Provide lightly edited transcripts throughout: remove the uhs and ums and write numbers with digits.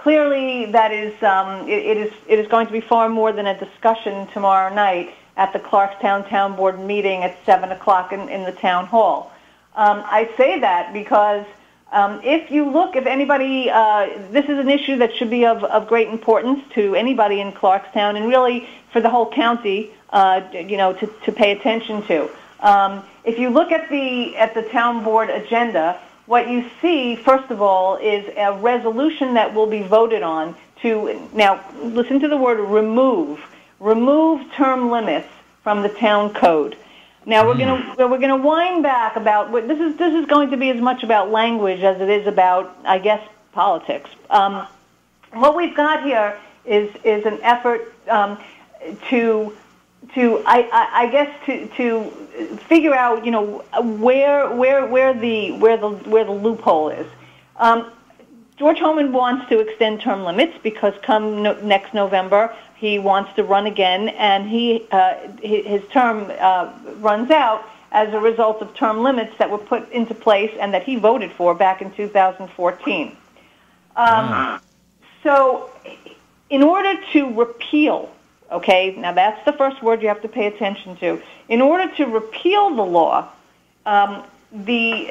clearly that is it is going to be far more than a discussion tomorrow night at the Clarkstown Town Board meeting at 7 o'clock in the town hall. I say that because if anybody, this is an issue that should be of great importance to anybody in Clarkstown and really for the whole county, to pay attention to. If you look at the town board agenda, what you see, first of all, is a resolution that will be voted on to, now listen to the word remove term limits from the town code. Now we're gonna wind back about this is going to be as much about language as it is about, I guess, politics. What we've got here is an effort to figure out where the loophole is. George Homan wants to extend term limits because come next November he wants to run again, and his term runs out as a result of term limits that were put into place and that he voted for back in 2014. So in order to repeal, okay, now that's the first word you have to pay attention to. In order to repeal the law, the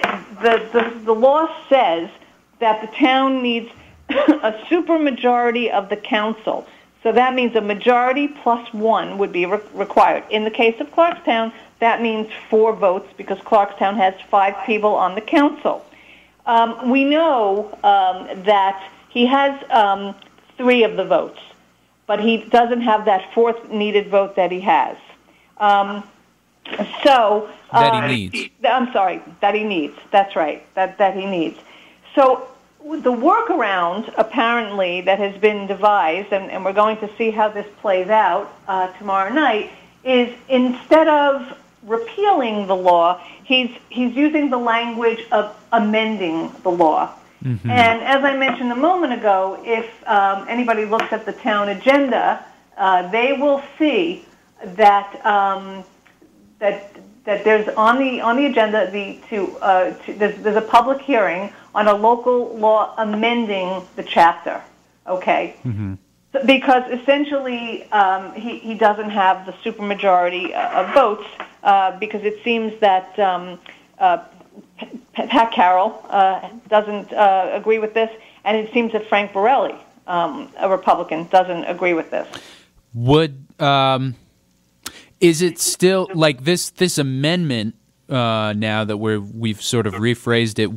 law says that the town needs a supermajority of the council. So that means a majority plus one would be required. In the case of Clarkstown, that means 4 votes because Clarkstown has 5 people on the council. We know that he has 3 of the votes, but he doesn't have that 4th needed vote that he has. That he needs. I'm sorry, that he needs. That's right, that he needs. So the workaround, apparently, that has been devised, and we're going to see how this plays out tomorrow night, is instead of repealing the law, he's using the language of amending the law. Mm-hmm. And as I mentioned a moment ago, if anybody looks at the town agenda, they will see that that there's on the agenda there's a public hearing on a local law amending the chapter. Okay, mm-hmm. Because essentially he doesn't have the supermajority of votes because it seems that Pat Carroll doesn't agree with this, and it seems that Frank Borelli, a Republican, doesn't agree with this. Is it still like this amendment now that we've sort of rephrased it?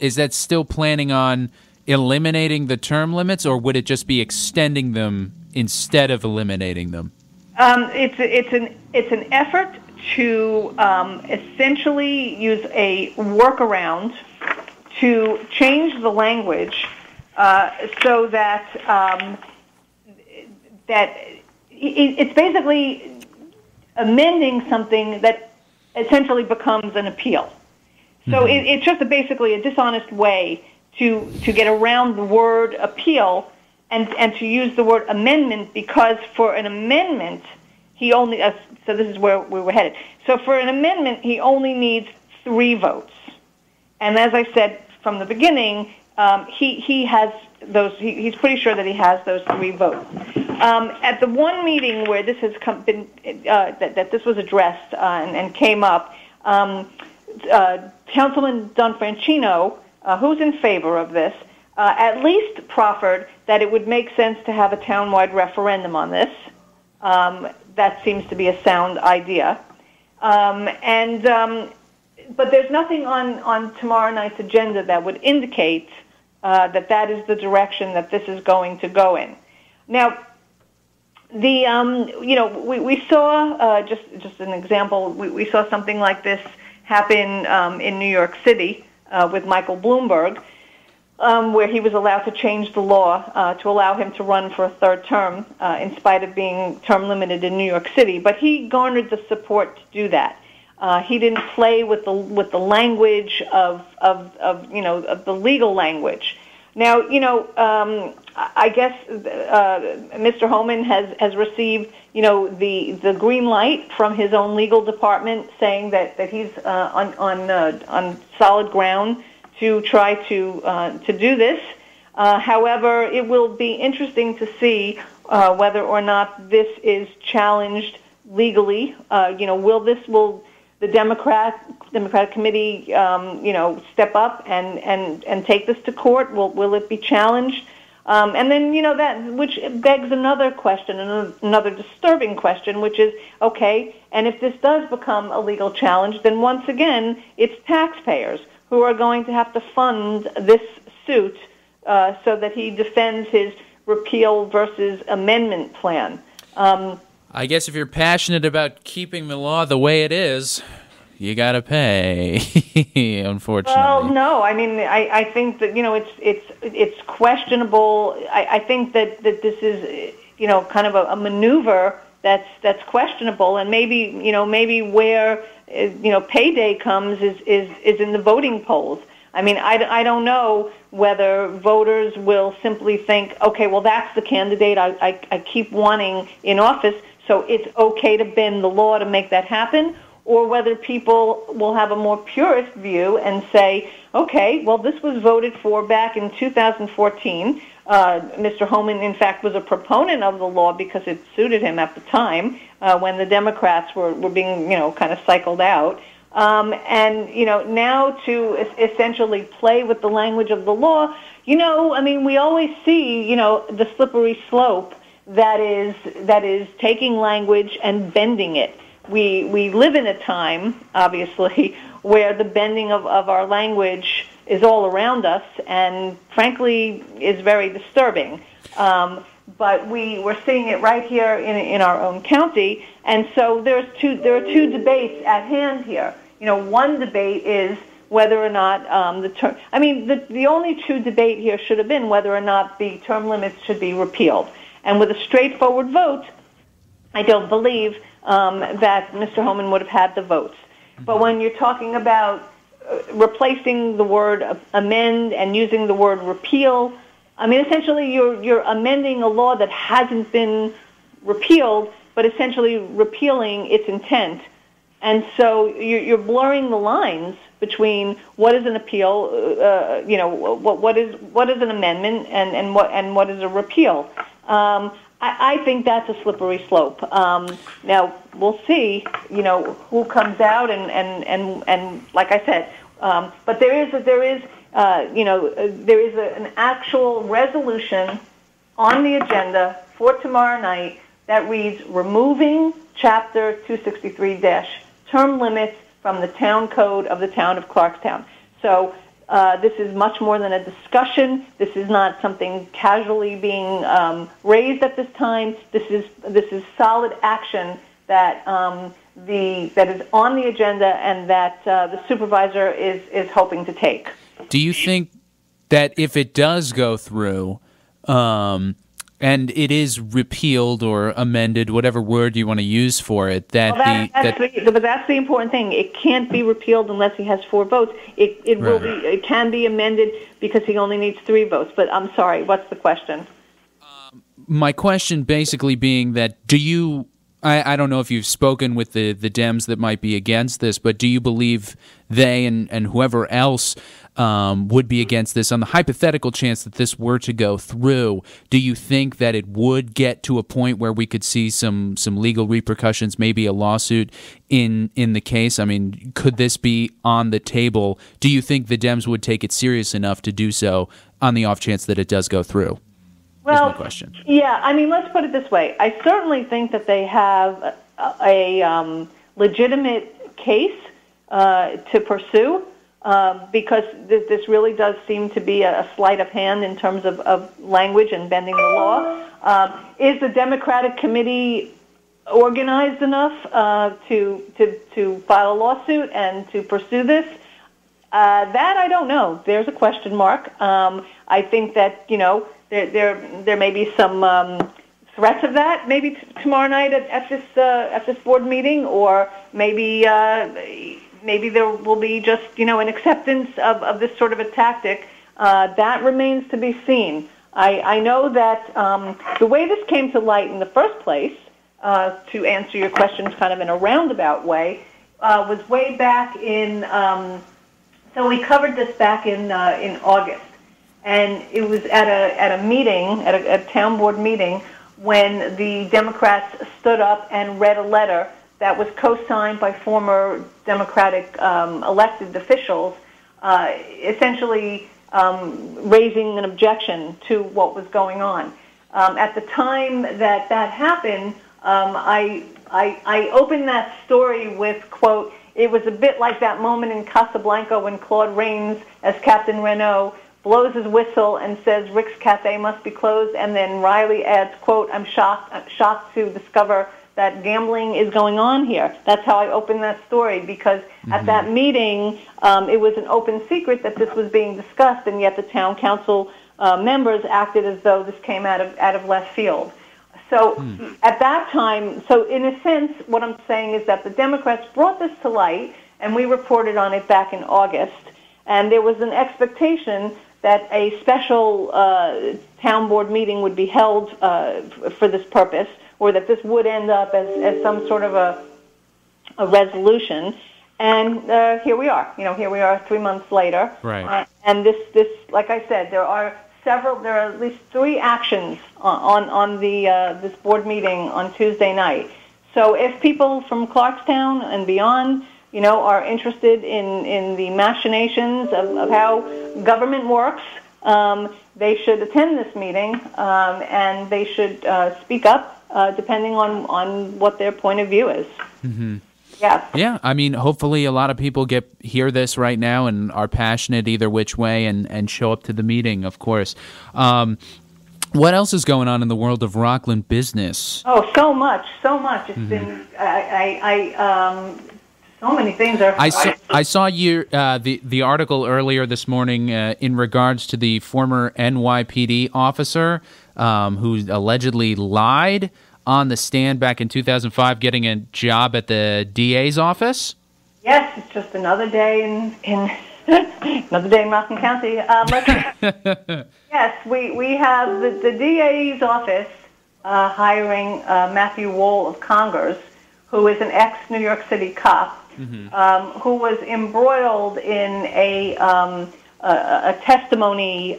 Is that still planning on eliminating the term limits, or would it just be extending them instead of eliminating them? It's an effort to essentially use a workaround to change the language so that it's basically amending something that essentially becomes an appeal. So mm-hmm. It's just basically a dishonest way to get around the word appeal and to use the word amendment, because for an amendment, he only, so this is where we were headed. So for an amendment, he only needs 3 votes. And as I said from the beginning, he has those. He's pretty sure that he has those 3 votes. At the one meeting where this has been that this was addressed and came up, Councilman Donfrancino, who's in favor of this, at least proffered that it would make sense to have a townwide referendum on this. That seems to be a sound idea. But there's nothing on tomorrow night's agenda that would indicate that is the direction that this is going to go in. Now, we saw just an example. We saw something like this happen in New York City with Michael Bloomberg, where he was allowed to change the law to allow him to run for a 3rd term in spite of being term limited in New York City. But he garnered the support to do that. He didn't play with the language of the legal language. Now, I guess Mr. Homan has received the green light from his own legal department, saying that he's on solid ground to try to do this. However, it will be interesting to see whether or not this is challenged legally. Will the Democratic committee, step up and take this to court? Will it be challenged? And then, that which begs another question, another disturbing question, which is, okay, and if this does become a legal challenge, then once again, it's taxpayers who are going to have to fund this suit so that he defends his repeal versus amendment plan. I guess if you're passionate about keeping the law the way it is, you gotta pay. Unfortunately. Well, no. I mean, I think that it's questionable. I think that this is kind of a maneuver that's questionable, and maybe where payday comes is in the voting polls. I mean, I don't know whether voters will simply think, okay, well, that's the candidate I keep wanting in office, so it's okay to bend the law to make that happen, or whether people will have a more purist view and say, okay, well, this was voted for back in 2014. Mr. Homan, in fact, was a proponent of the law because it suited him at the time when the Democrats were being, kind of cycled out. Now to essentially play with the language of the law, we always see, the slippery slope that is taking language and bending it. We live in a time, obviously, where the bending of our language is all around us and, frankly, is very disturbing. But we're seeing it right here in our own county, and so there are two debates at hand here. One debate is whether or not the only true debate here should have been whether or not the term limits should be repealed. And with a straightforward vote, I don't believe that Mr. Homan would have had the votes. But when you're talking about replacing the word amend and using the word repeal, essentially you're amending a law that hasn't been repealed, but essentially repealing its intent. And so you're blurring the lines between what is an appeal, what is an amendment, and what is a repeal. I think that's a slippery slope. Now we'll see, who comes out and like I said, but there is an actual resolution on the agenda for tomorrow night that reads removing Chapter 263- term limits from the town code of the town of Clarkstown. So this is much more than a discussion. This is not something casually being raised at this time. This is solid action that that is on the agenda and that the supervisor is hoping to take. Do you think that if it does go through, and it is repealed or amended, whatever word you want to use for it, but that's the important thing. It can't be repealed unless he has 4 votes. It can be amended because he only needs 3 votes. But I'm sorry, what's the question? My question basically being that I don't know if you've spoken with the Dems that might be against this, but do you believe they and whoever else would be against this, on the hypothetical chance that this were to go through, do you think that it would get to a point where we could see some legal repercussions, maybe a lawsuit in the case? I mean, could this be on the table? Do you think the Dems would take it serious enough to do so on the off chance that it does go through? Well, is my question. Yeah, let's put it this way. I certainly think that they have a legitimate case to pursue. Because this really does seem to be a sleight of hand in terms of language and bending the law. Is the Democratic committee organized enough to file a lawsuit and to pursue this? That I don't know. There's a question mark. I think that there may be some threats of that maybe tomorrow night at this board meeting, or maybe there will be just, an acceptance of this sort of a tactic. That remains to be seen. I know that the way this came to light in the first place, to answer your questions kind of in a roundabout way, was way back in, so we covered this back in August. And it was at a meeting, at a town board meeting, when the Democrats stood up and read a letter that was co-signed by former Democratic elected officials, essentially raising an objection to what was going on. At the time that happened, I opened that story with, quote, "It was a bit like that moment in Casablanca when Claude Rains, as Captain Renault, blows his whistle and says Rick's Cafe must be closed, and then Riley adds, quote, I'm shocked to discover that gambling is going on here." That's how I opened that story, because at that meeting, it was an open secret that this was being discussed, and yet the town council members acted as though this came out of left field. So at that time, so in a sense, what I'm saying is that the Democrats brought this to light, and we reported on it back in August, and there was an expectation that a special town board meeting would be held for this purpose, or that this would end up as some sort of a resolution. And here we are. Here we are 3 months later. Right. And this, like I said, there are at least 3 actions on this board meeting on Tuesday night. So if people from Clarkstown and beyond, are interested in the machinations of how government works, they should attend this meeting, and they should speak up depending on what their point of view is. Mm-hmm. Yeah. Yeah, I mean, hopefully a lot of people hear this right now and are passionate either which way and show up to the meeting, of course. What else is going on in the world of Rockland business? Oh, so much. It's been so many things are. I saw you the article earlier this morning in regards to the former NYPD officer who allegedly lied on the stand back in 2005, getting a job at the DA's office. Yes, it's just another day in another day in Rockland County. Yes, we have the DA's office hiring Matthew Wohl of Congers, who is an ex-New York City cop, who was embroiled in a testimony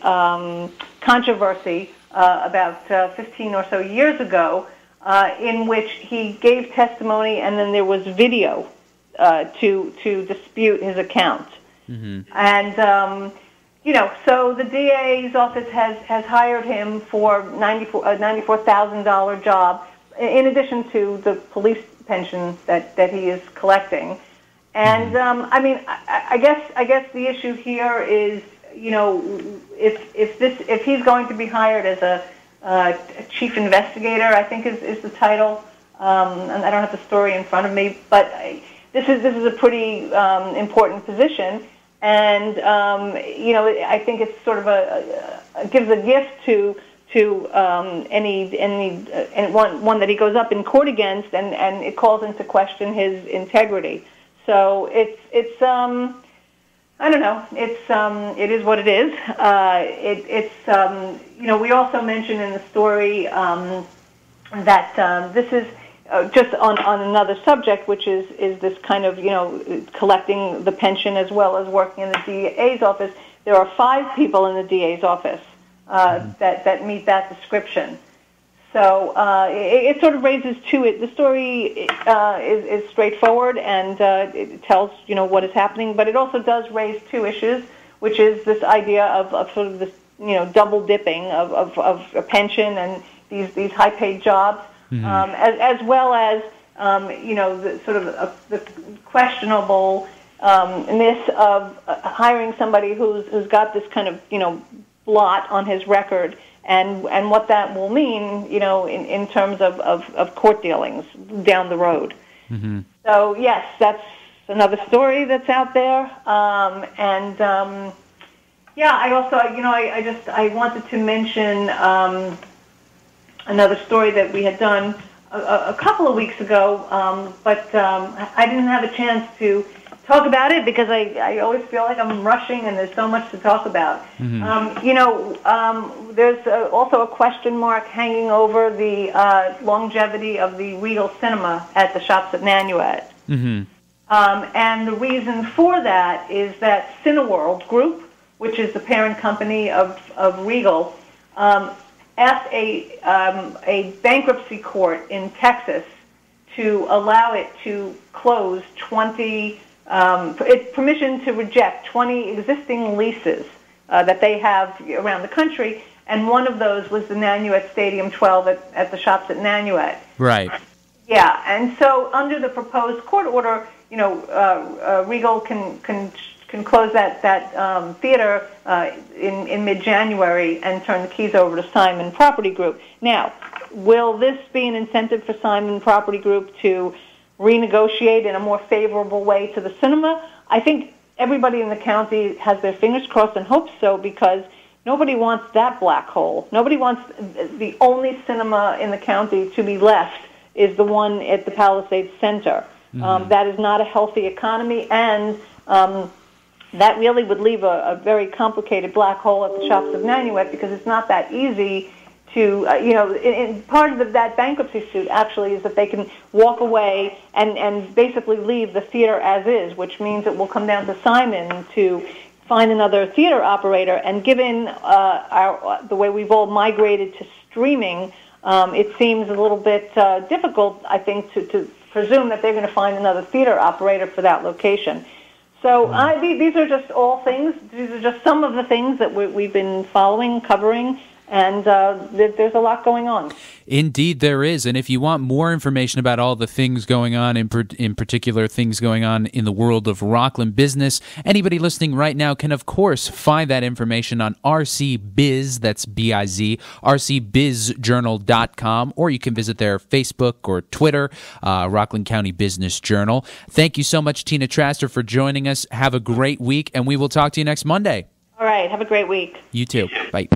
controversy about 15 or so years ago, in which he gave testimony and then there was video to dispute his account. And so the DA's office has hired him for a $94,000 job, in addition to the police pension that he is collecting. And I guess the issue here is, if he's going to be hired as a chief investigator, I think is the title. And I don't have the story in front of me, but this is a pretty important position. And I think it's sort of gives a gift to one that he goes up in court against, and it calls into question his integrity. So it's I don't know. It is what it is. We also mentioned in the story that this is just on another subject, which is this kind of collecting the pension as well as working in the DA's office. There are 5 people in the DA's office that meet that description. So it sort of raises the story is straightforward, and it tells what is happening, but it also does raise 2 issues, which is this idea of sort of this double dipping of a pension and these high paid jobs, as well as the sort of the questionableness of hiring somebody who's got this kind of blot on his record. And what that will mean, in terms of court dealings down the road. So yes, that's another story that's out there. I also, I wanted to mention another story that we had done a couple of weeks ago, but I didn't have a chance to talk about it because I always feel like I'm rushing and there's so much to talk about. There's also a question mark hanging over the longevity of the Regal Cinema at the Shops at Nanuet. And the reason for that is that Cineworld Group, which is the parent company of Regal, asked a bankruptcy court in Texas to allow it to close 20, it's permission to reject 20 existing leases that they have around the country, and one of those was the Nanuet Stadium 12 at the shops at Nanuet. Right. Yeah, and so under the proposed court order, Regal can close that theater in mid-January and turn the keys over to Simon Property Group. Now, will this be an incentive for Simon Property Group to renegotiate in a more favorable way to the cinema? I think everybody in the county has their fingers crossed and hopes so, because nobody wants that black hole. Nobody wants the only cinema in the county to be left is the one at the Palisades Center. Mm-hmm. That is not a healthy economy, and that really would leave a very complicated black hole at the shops of Nanuet, because it's not that easy to, part of that bankruptcy suit actually is that they can walk away and basically leave the theater as is, which means it will come down to Simon to find another theater operator. And given the way we've all migrated to streaming, it seems a little bit difficult, I think, to presume that they're going to find another theater operator for that location. So these are just all things. These are just some of the things that we've been following, covering, and there's a lot going on. Indeed, there is. And if you want more information about all the things going on, in particular things going on in the world of Rockland business, anybody listening right now can, of course, find that information on RC Biz, that's B-I-Z, rcbizjournal.com, or you can visit their Facebook or Twitter, Rockland County Business Journal. Thank you so much, Tina Traster, for joining us. Have a great week, and we will talk to you next Monday. All right. Have a great week. You too. Bye.